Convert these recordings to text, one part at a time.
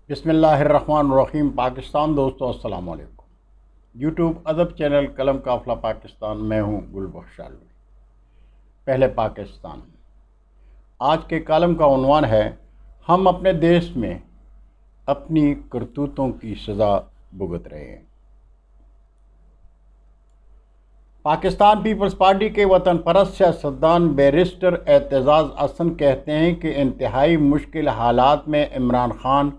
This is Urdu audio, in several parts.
بسم اللہ الرحمن الرحیم۔ پاکستان دوستو السلام علیکم۔ یوٹیوب ادب چینل قلم قافلہ پاکستان، میں ہوں گل بخش عالوی۔ پہلے پاکستان، آج کے کالم کا عنوان ہے ہم اپنے دیش میں اپنی کرتوتوں کی سزا بھگت رہے ہیں۔ پاکستان پیپلز پارٹی کے وطن پرست سیاستدان بیرسٹر اعتزاز احسن کہتے ہیں کہ انتہائی مشکل حالات میں عمران خان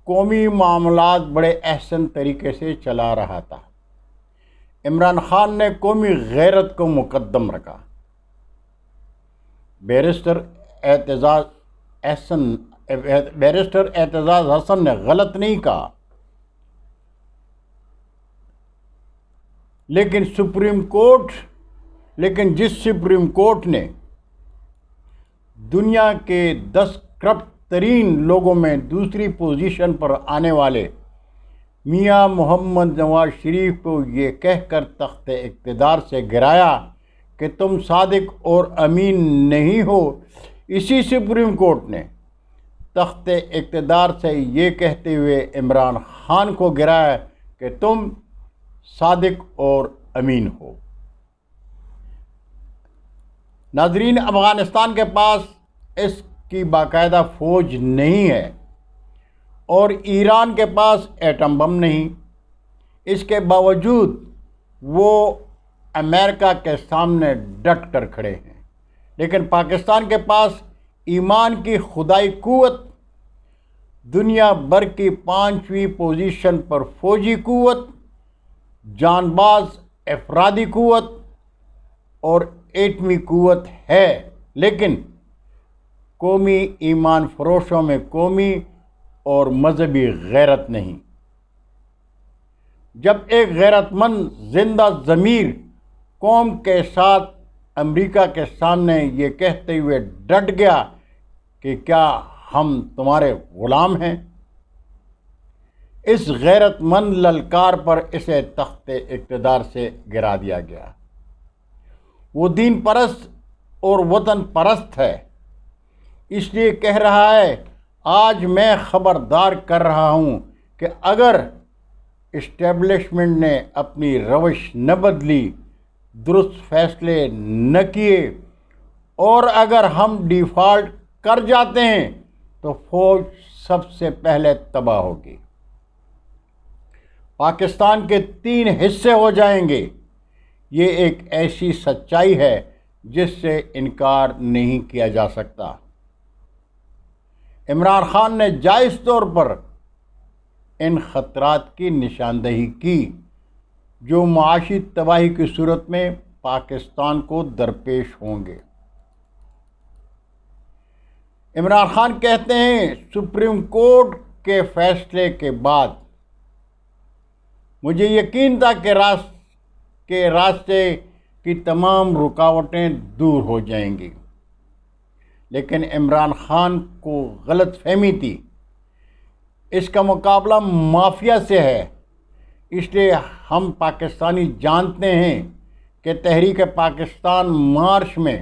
قومی معاملات بڑے احسن طریقے سے چلا رہا تھا۔ عمران خان نے قومی غیرت کو مقدم رکھا۔ بیرسٹر اعتزاز حسن نے غلط نہیں کہا، لیکن جس سپریم کورٹ نے دنیا کے 10 کرپٹ ترین لوگوں میں دوسری پوزیشن پر آنے والے میاں محمد نواز شریف کو یہ کہہ کر تخت اقتدار سے گرایا کہ تم صادق اور امین نہیں ہو، اسی سپریم کورٹ نے تخت اقتدار سے یہ کہتے ہوئے عمران خان کو گرایا کہ تم صادق اور امین ہو۔ ناظرین، افغانستان کے پاس اس کی باقاعدہ فوج نہیں ہے اور ایران کے پاس ایٹم بم نہیں۔ اس کے باوجود وہ امریکہ کے سامنے ڈٹ کر کھڑے ہیں، لیکن پاکستان کے پاس ایمان کی خدائی قوت، دنیا بھر کی 5ویں پوزیشن پر فوجی قوت، جان باز افرادی قوت اور ایٹمی قوت ہے، لیکن قومی ایمان فروشوں میں قومی اور مذہبی غیرت نہیں۔ جب ایک غیرت مند زندہ ضمیر قوم کے ساتھ امریکہ کے سامنے یہ کہتے ہوئے ڈٹ گیا کہ کیا ہم تمہارے غلام ہیں، اس غیرت مند للکار پر اسے تخت اقتدار سے گرا دیا گیا۔ وہ دین پرست اور وطن پرست ہے، اس لیے کہہ رہا ہے آج میں خبردار کر رہا ہوں کہ اگر اسٹیبلشمنٹ نے اپنی روش نہ بدلی، درست فیصلے نہ کیے اور اگر ہم ڈیفالٹ کر جاتے ہیں تو فوج سب سے پہلے تباہ ہوگی۔ پاکستان کے 3 حصے ہو جائیں گے۔ یہ ایک ایسی سچائی ہے جس سے انکار نہیں کیا جا سکتا۔ عمران خان نے جائز طور پر ان خطرات کی نشاندہی کی جو معاشی تباہی کی صورت میں پاکستان کو درپیش ہوں گے۔ عمران خان کہتے ہیں سپریم کورٹ کے فیصلے کے بعد مجھے یقین تھا کہ راستے کی تمام رکاوٹیں دور ہو جائیں گی، لیکن عمران خان کو غلط فہمی تھی۔ اس کا مقابلہ مافیا سے ہے، اس لیے ہم پاکستانی جانتے ہیں کہ تحریک پاکستان مارچ میں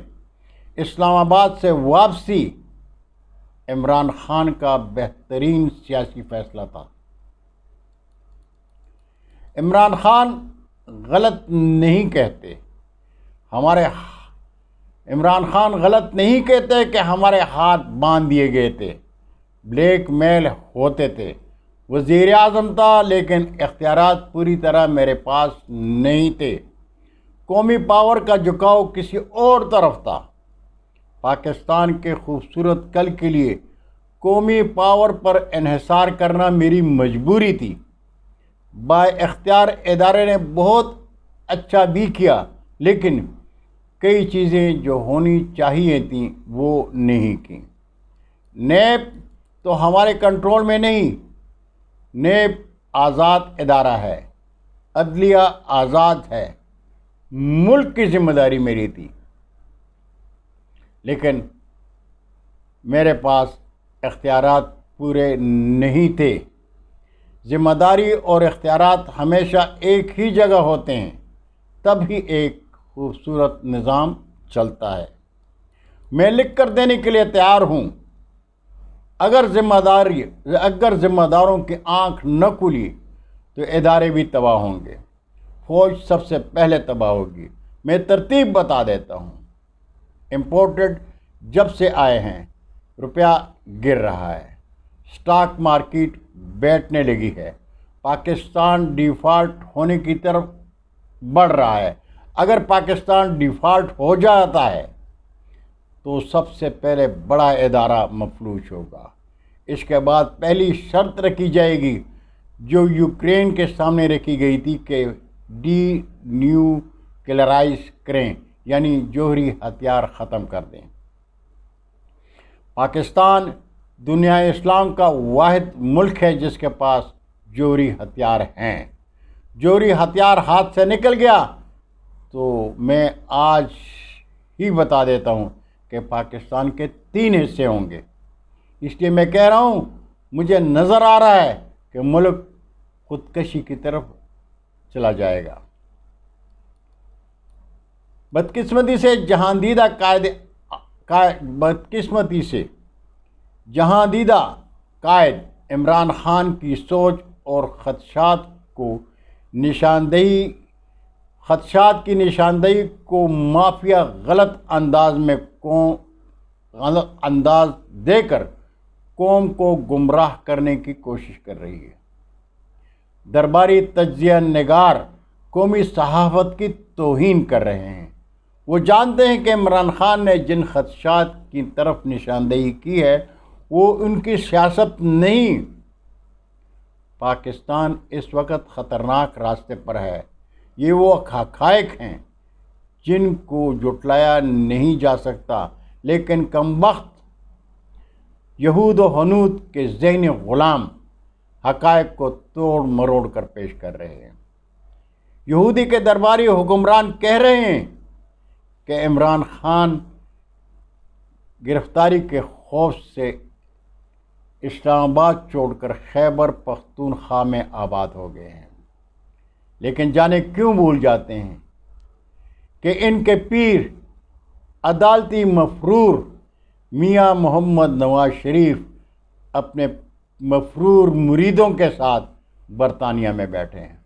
اسلام آباد سے واپسی عمران خان کا بہترین سیاسی فیصلہ تھا۔ عمران خان غلط نہیں کہتے کہ ہمارے ہاتھ باندھ دیے گئے تھے، بلیک میل ہوتے تھے، وزیر اعظم تھا لیکن اختیارات پوری طرح میرے پاس نہیں تھے، قومی پاور کا جھکاؤ کسی اور طرف تھا۔ پاکستان کے خوبصورت کل کے لیے قومی پاور پر انحصار کرنا میری مجبوری تھی۔ با اختیار ادارے نے بہت اچھا بھی کیا، لیکن کئی چیزیں جو ہونی چاہیے تھیں وہ نہیں کیں۔ نیب تو ہمارے کنٹرول میں نہیں، نیب آزاد ادارہ ہے، عدلیہ آزاد ہے، ملک کی ذمہ داری میری تھی، لیکن میرے پاس اختیارات پورے نہیں تھے۔ ذمہ داری اور اختیارات ہمیشہ ایک ہی جگہ ہوتے ہیں، تب ہی ایک خوبصورت نظام چلتا ہے۔ میں لکھ کر دینے کے لیے تیار ہوں، اگر ذمہ داروں کی آنکھ نہ کھلی تو ادارے بھی تباہ ہوں گے، فوج سب سے پہلے تباہ ہوگی۔ میں ترتیب بتا دیتا ہوں۔ امپورٹڈ جب سے آئے ہیں روپیہ گر رہا ہے، سٹاک مارکیٹ بیٹھنے لگی ہے، پاکستان ڈیفالٹ ہونے کی طرف بڑھ رہا ہے۔ اگر پاکستان ڈیفالٹ ہو جاتا ہے تو سب سے پہلے بڑا ادارہ مفلوج ہوگا۔ اس کے بعد پہلی شرط رکھی جائے گی جو یوکرین کے سامنے رکھی گئی تھی کہ ڈی نیوکلیئرائز کریں، یعنی جوہری ہتھیار ختم کر دیں۔ پاکستان دنیا اسلام کا واحد ملک ہے جس کے پاس جوہری ہتھیار ہیں۔ جوہری ہتھیار ہاتھ سے نکل گیا تو میں آج ہی بتا دیتا ہوں کہ پاکستان کے 3 حصے ہوں گے۔ اس لیے میں کہہ رہا ہوں، مجھے نظر آ رہا ہے کہ ملک خودکشی کی طرف چلا جائے گا۔ بدقسمتی سے جہاں دیدہ قائد عمران خان کی سوچ اور خدشات کی نشاندہی کو مافیا غلط انداز دے کر قوم کو گمراہ کرنے کی کوشش کر رہی ہے۔ درباری تجزیہ نگار قومی صحافت کی توہین کر رہے ہیں۔ وہ جانتے ہیں کہ عمران خان نے جن خدشات کی طرف نشاندہی کی ہے وہ ان کی سیاست نہیں۔ پاکستان اس وقت خطرناک راستے پر ہے۔ یہ وہ حقائق ہیں جن کو جھٹلایا نہیں جا سکتا، لیکن کمبخت یہود و ہنود کے ذہنی غلام حقائق کو توڑ مروڑ کر پیش کر رہے ہیں۔ یہودی کے درباری حکمران کہہ رہے ہیں کہ عمران خان گرفتاری کے خوف سے اسلام آباد چھوڑ کر خیبر پختونخوا میں آباد ہو گئے ہیں، لیکن جانے کیوں بھول جاتے ہیں کہ ان کے پیر عدالتی مفرور میاں محمد نواز شریف اپنے مفرور مریدوں کے ساتھ برطانیہ میں بیٹھے ہیں۔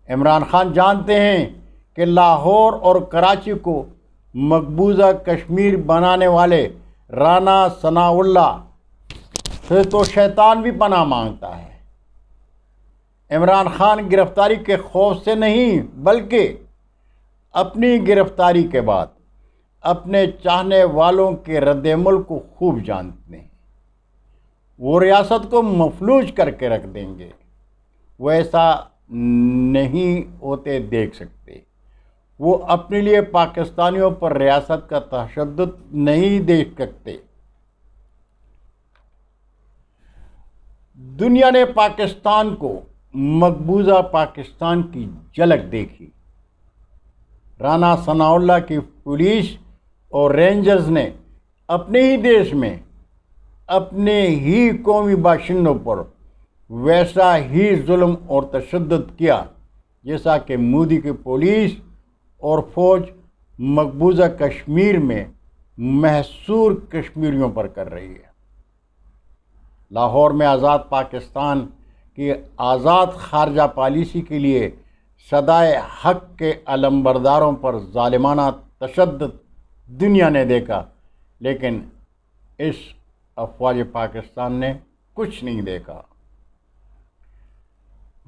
عمران خان جانتے ہیں کہ لاہور اور کراچی کو مقبوضہ کشمیر بنانے والے رانا ثناء اللہ سے تو شیطان بھی پناہ مانگتا ہے۔ عمران خان گرفتاری کے خوف سے نہیں بلکہ اپنی گرفتاری کے بعد اپنے چاہنے والوں کے رد عمل کو خوب جانتے ہیں۔ وہ ریاست کو مفلوج کر کے رکھ دیں گے۔ وہ ایسا نہیں ہوتے دیکھ سکتے۔ وہ اپنے لیے پاکستانیوں پر ریاست کا تشدد نہیں دیکھ سکتے۔ دنیا نے پاکستان کو مقبوضہ پاکستان کی جھلک دیکھی۔ رانا ثناء اللہ کی پولیس اور رینجرز نے اپنے ہی دیش میں اپنے ہی قومی باشندوں پر ویسا ہی ظلم اور تشدد کیا جیسا کہ مودی کی پولیس اور فوج مقبوضہ کشمیر میں محصور کشمیریوں پر کر رہی ہے۔ لاہور میں آزاد پاکستان کی آزاد خارجہ پالیسی کے لیے صدائے حق کے علمبرداروں پر ظالمانہ تشدد دنیا نے دیکھا، لیکن اس افواج پاکستان نے کچھ نہیں دیکھا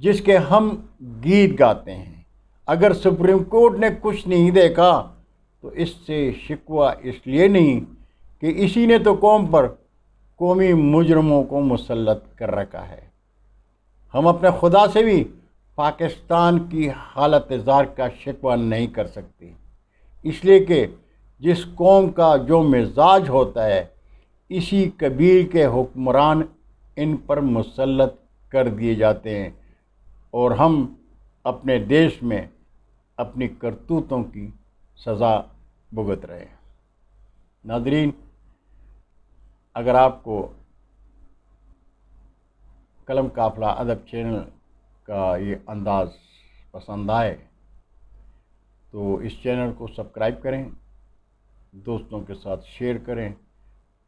جس کے ہم گیت گاتے ہیں۔ اگر سپریم کورٹ نے کچھ نہیں دیکھا تو اس سے شکوہ اس لیے نہیں کہ اسی نے تو قوم پر قومی مجرموں کو مسلط کر رکھا ہے۔ ہم اپنے خدا سے بھی پاکستان کی حالت زار کا شکوہ نہیں کر سکتے، اس لیے کہ جس قوم کا جو مزاج ہوتا ہے اسی قبیل کے حکمران ان پر مسلط کر دیے جاتے ہیں، اور ہم اپنے دیش میں اپنی کرتوتوں کی سزا بھگت رہے ہیں۔ ناظرین، اگر آپ کو قلم قافلہ ادب چینل کا یہ انداز پسند آئے تو اس چینل کو سبسکرائب کریں، دوستوں کے ساتھ شیئر کریں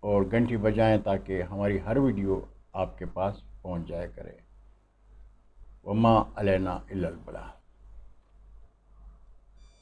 اور گھنٹی بجائیں تاکہ ہماری ہر ویڈیو آپ کے پاس پہنچ جایا کرے۔ وما علینا الا البلاغ۔